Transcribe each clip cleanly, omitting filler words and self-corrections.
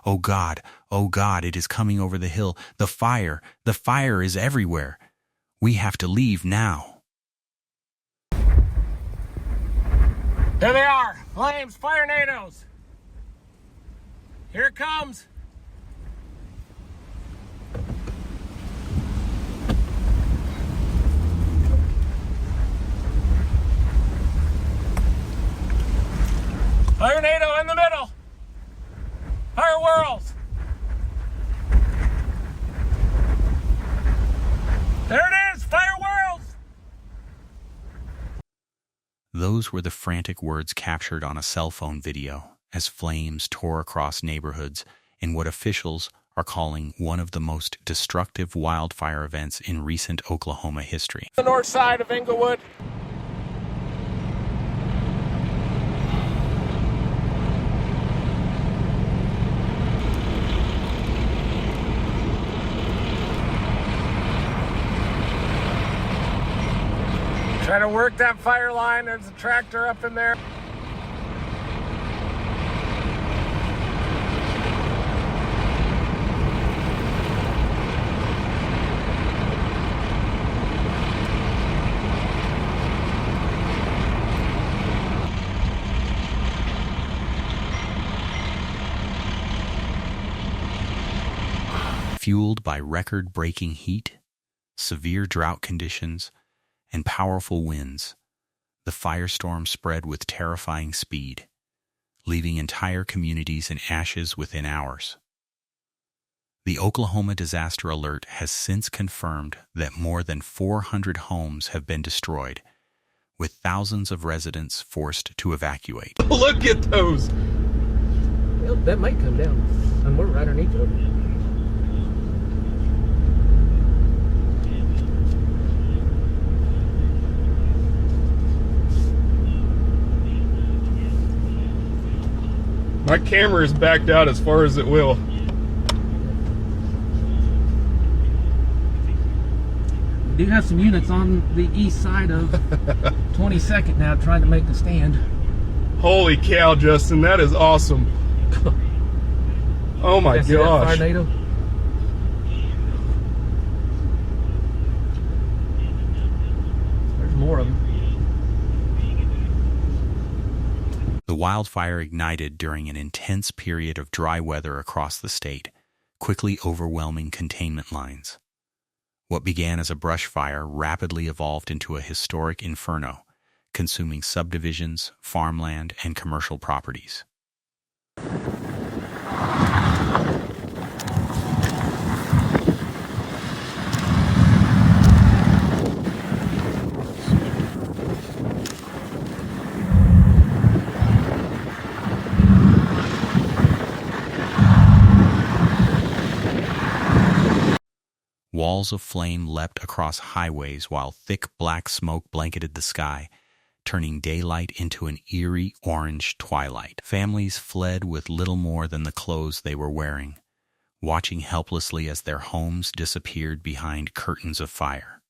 oh God, it is coming over the hill. The fire is everywhere. We have to leave now. There they are, flames, fire-nados. Here it comes. Fire-nado in the middle. Fire whirls. There it is, fire whirls. Those were the frantic words captured on a cell phone video as flames tore across neighborhoods in what officials are calling one of the most destructive wildfire events in recent Oklahoma history. The north side of Englewood. Trying to work that fire line. There's a tractor up in there. Fueled by record-breaking heat, severe drought conditions, and powerful winds, the firestorm spread with terrifying speed, leaving entire communities in ashes within hours. The Oklahoma Disaster Alert has since confirmed that more than 400 homes have been destroyed, with thousands of residents forced to evacuate. Look at those! Well, that might come down, and we're right underneath of it. My camera is backed out as far as it will. We do have some units on the east side of 22nd now trying to make a stand. Holy cow, Justin, that is awesome. Oh my gosh. Fire-nado? There's more of them. The wildfire ignited during an intense period of dry weather across the state, quickly overwhelming containment lines. What began as a brush fire rapidly evolved into a historic inferno, consuming subdivisions, farmland, and commercial properties. Walls of flame leapt across highways while thick black smoke blanketed the sky, turning daylight into an eerie orange twilight. Families fled with little more than the clothes they were wearing, watching helplessly as their homes disappeared behind curtains of fire.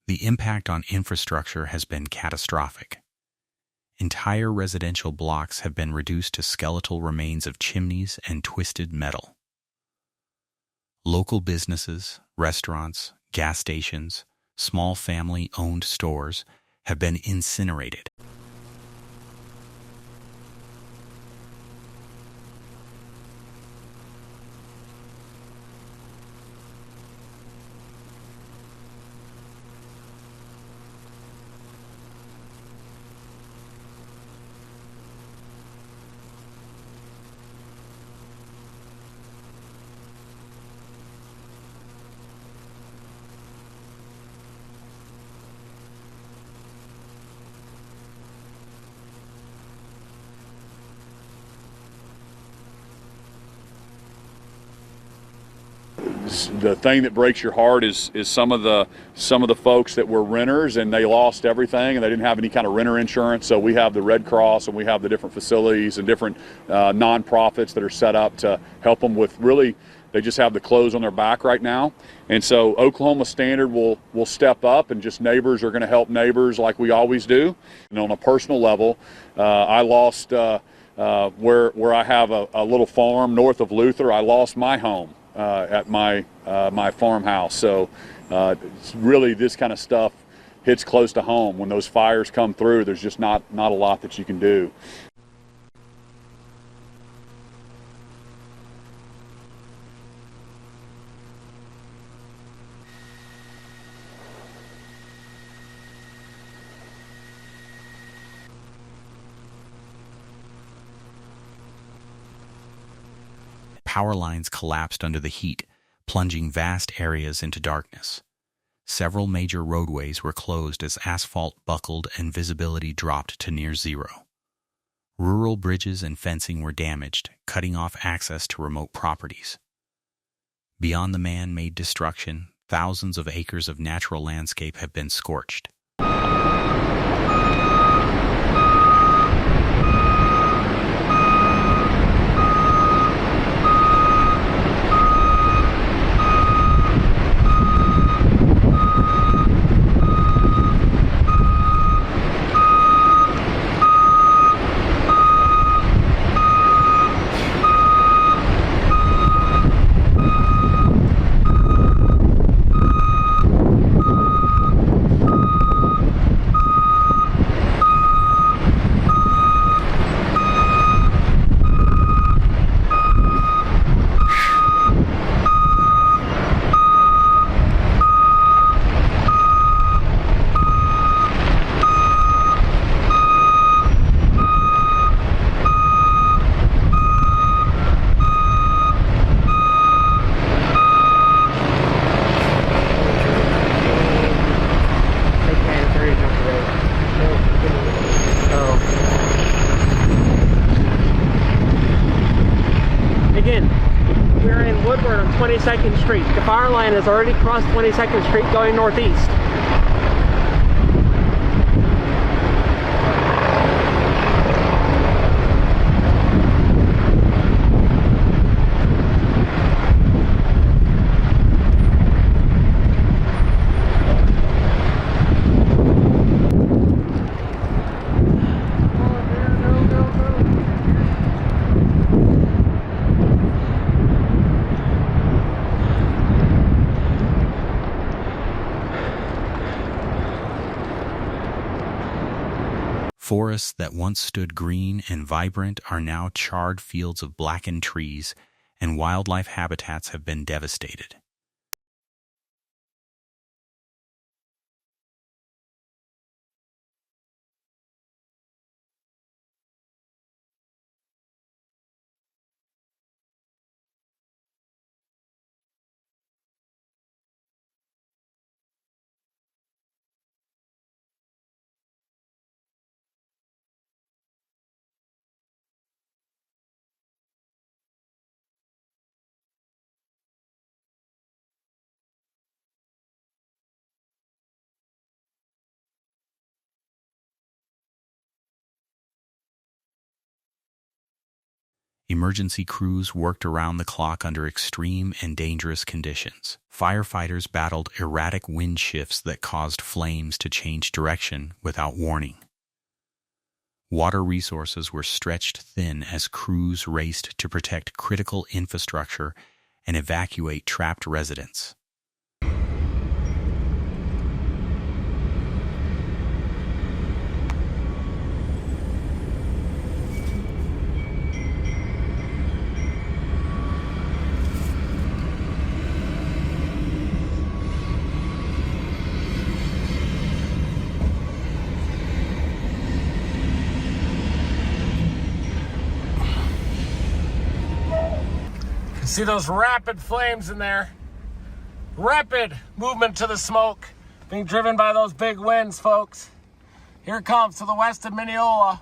The impact on infrastructure has been catastrophic. Entire residential blocks have been reduced to skeletal remains of chimneys and twisted metal. Local businesses, restaurants, gas stations, small family-owned stores have been incinerated. the thing that breaks your heart is some of the folks that were renters and they lost everything and they didn't have any kind of renter insurance. So we have the Red Cross and we have the different facilities and different nonprofits that are set up to help them with really. They just have the clothes on their back right now. And so Oklahoma Standard will step up, and just neighbors are going to help neighbors like we always do. And on a personal level, I lost where I have a little farm north of Luther. I lost my home at my farmhouse. So it's really, this kind of stuff hits close to home. When those fires come through, there's just not a lot that you can do. Power lines collapsed under the heat, plunging vast areas into darkness. Several major roadways were closed as asphalt buckled and visibility dropped to near zero. Rural bridges and fencing were damaged, cutting off access to remote properties. Beyond the man-made destruction, thousands of acres of natural landscape have been scorched. Again, we're in Woodward on 22nd Street. The fire line has already crossed 22nd Street going northeast. Forests that once stood green and vibrant are now charred fields of blackened trees, and wildlife habitats have been devastated. Emergency crews worked around the clock under extreme and dangerous conditions. Firefighters battled erratic wind shifts that caused flames to change direction without warning. Water resources were stretched thin as crews raced to protect critical infrastructure and evacuate trapped residents. See those rapid flames in there? Rapid movement to the smoke, being driven by those big winds, folks. Here it comes to the west of Mineola.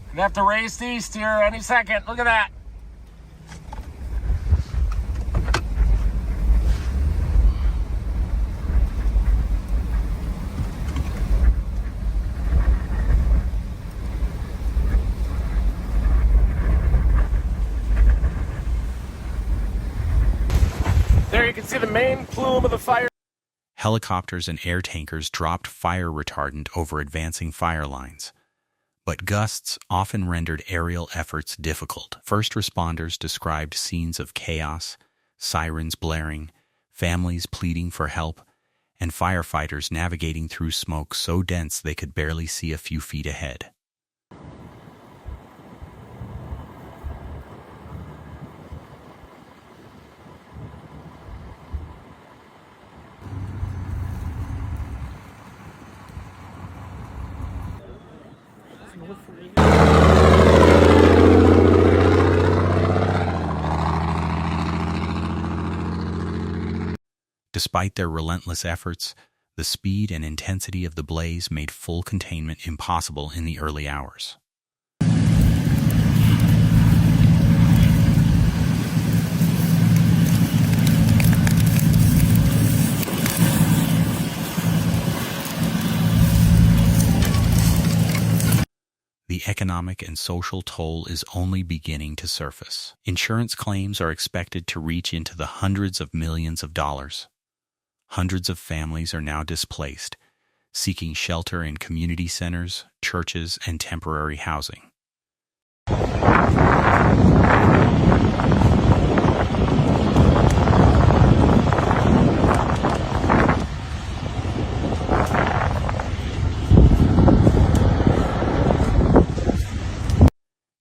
Gonna have to race east here any second. Look at that. you can see the main plume of the fire. Helicopters and air tankers dropped fire retardant over advancing fire lines, but gusts often rendered aerial efforts difficult. First responders described scenes of chaos, sirens blaring, families pleading for help, and firefighters navigating through smoke so dense they could barely see a few feet ahead. Despite their relentless efforts, the speed and intensity of the blaze made full containment impossible in the early hours. The economic and social toll is only beginning to surface. Insurance claims are expected to reach into the hundreds of millions of dollars. Hundreds of families are now displaced, seeking shelter in community centers, churches, and temporary housing.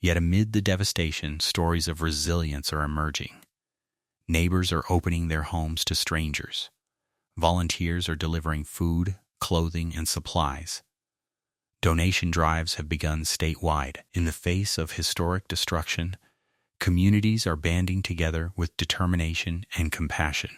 Yet amid the devastation, stories of resilience are emerging. Neighbors are opening their homes to strangers. Volunteers are delivering food, clothing, and supplies. Donation drives have begun statewide. In the face of historic destruction, communities are banding together with determination and compassion.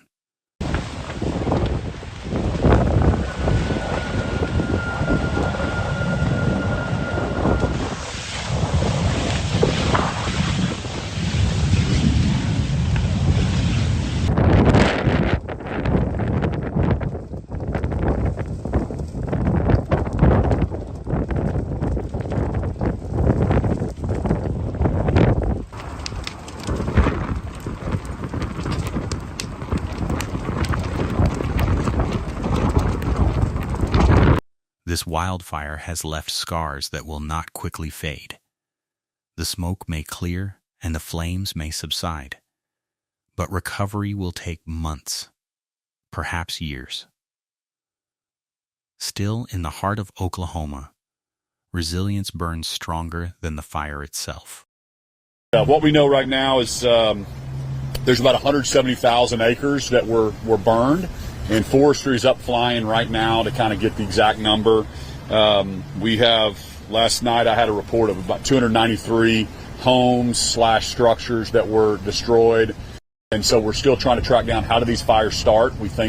This wildfire has left scars that will not quickly fade. The smoke may clear and the flames may subside, but recovery will take months, perhaps years. Still, in the heart of Oklahoma, resilience burns stronger than the fire itself. What we know right now is there's about 170,000 acres that were burned. And forestry is up flying right now to kind of get the exact number. We have, last night I had a report of about 293 homes/structures that were destroyed. And so we're still trying to track down how do these fires start. We think